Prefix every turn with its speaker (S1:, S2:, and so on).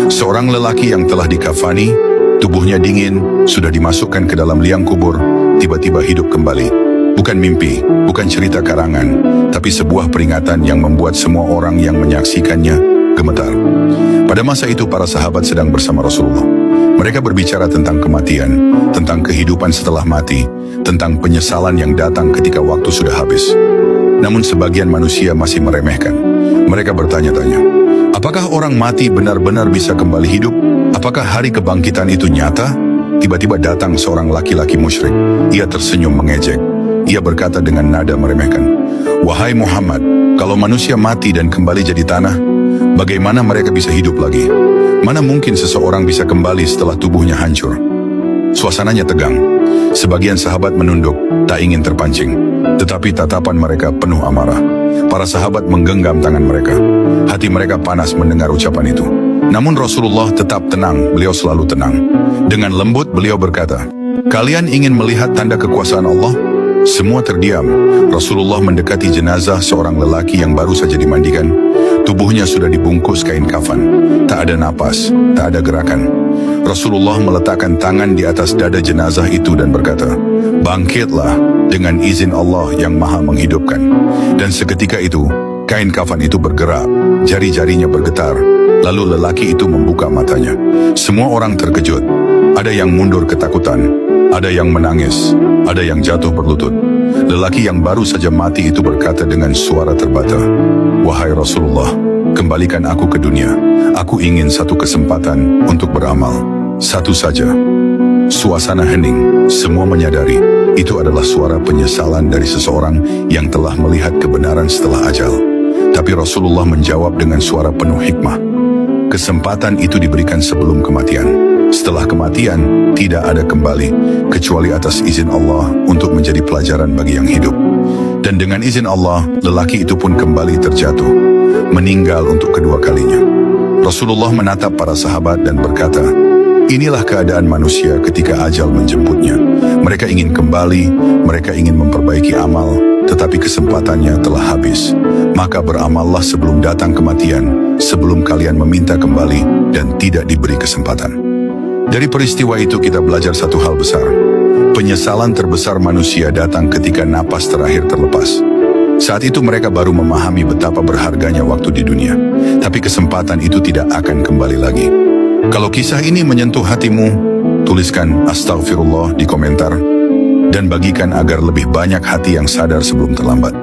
S1: Seorang lelaki yang telah dikafani, tubuhnya dingin, sudah dimasukkan ke dalam liang kubur, tiba-tiba hidup kembali. Bukan mimpi, bukan cerita karangan, tapi sebuah peringatan yang membuat semua orang yang menyaksikannya gemetar. Pada masa itu para sahabat sedang bersama Rasulullah. Mereka berbicara tentang kematian, tentang kehidupan setelah mati, tentang penyesalan yang datang ketika waktu sudah habis. Namun sebagian manusia masih meremehkan. Mereka bertanya-tanya, apakah orang mati benar-benar bisa kembali hidup? Apakah hari kebangkitan itu nyata? Tiba-tiba datang seorang laki-laki musyrik. Ia tersenyum mengejek. Ia berkata dengan nada meremehkan, "Wahai Muhammad, kalau manusia mati dan kembali jadi tanah, bagaimana mereka bisa hidup lagi? Mana mungkin seseorang bisa kembali setelah tubuhnya hancur?" Suasananya tegang. Sebagian sahabat menunduk, tak ingin terpancing. Tetapi tatapan mereka penuh amarah. Para sahabat menggenggam tangan mereka. Hati mereka panas mendengar ucapan itu. Namun Rasulullah tetap tenang, beliau selalu tenang. Dengan lembut beliau berkata, "Kalian ingin melihat tanda kekuasaan Allah?" Semua terdiam. Rasulullah mendekati jenazah seorang lelaki yang baru saja dimandikan. Tubuhnya sudah dibungkus kain kafan. Tak ada napas, tak ada gerakan. Rasulullah meletakkan tangan di atas dada jenazah itu dan berkata, "Bangkitlah dengan izin Allah yang maha menghidupkan." Dan seketika itu, kain kafan itu bergerak, jari-jarinya bergetar. Lalu lelaki itu membuka matanya. Semua orang terkejut. Ada yang mundur ketakutan, ada yang menangis, ada yang jatuh berlutut. Lelaki yang baru saja mati itu berkata dengan suara terbata, "Wahai Rasulullah, kembalikan aku ke dunia. Aku ingin satu kesempatan untuk beramal. Satu saja." Suasana hening, semua menyadari itu adalah suara penyesalan dari seseorang yang telah melihat kebenaran setelah ajal. Tapi Rasulullah menjawab dengan suara penuh hikmah. Kesempatan itu diberikan sebelum kematian. Setelah kematian, tidak ada kembali, kecuali atas izin Allah untuk menjadi pelajaran bagi yang hidup. Dan dengan izin Allah, lelaki itu pun kembali terjatuh, meninggal untuk kedua kalinya. Rasulullah menatap para sahabat dan berkata, "Inilah keadaan manusia ketika ajal menjemputnya. Mereka ingin kembali, mereka ingin memperbaiki amal, tetapi kesempatannya telah habis. Maka beramallah sebelum datang kematian, sebelum kalian meminta kembali dan tidak diberi kesempatan." Dari peristiwa itu kita belajar satu hal besar. Penyesalan terbesar manusia datang ketika napas terakhir terlepas. Saat itu mereka baru memahami betapa berharganya waktu di dunia. Tapi kesempatan itu tidak akan kembali lagi. Kalau kisah ini menyentuh hatimu, tuliskan "Astaghfirullah" di komentar. Dan bagikan agar lebih banyak hati yang sadar sebelum terlambat.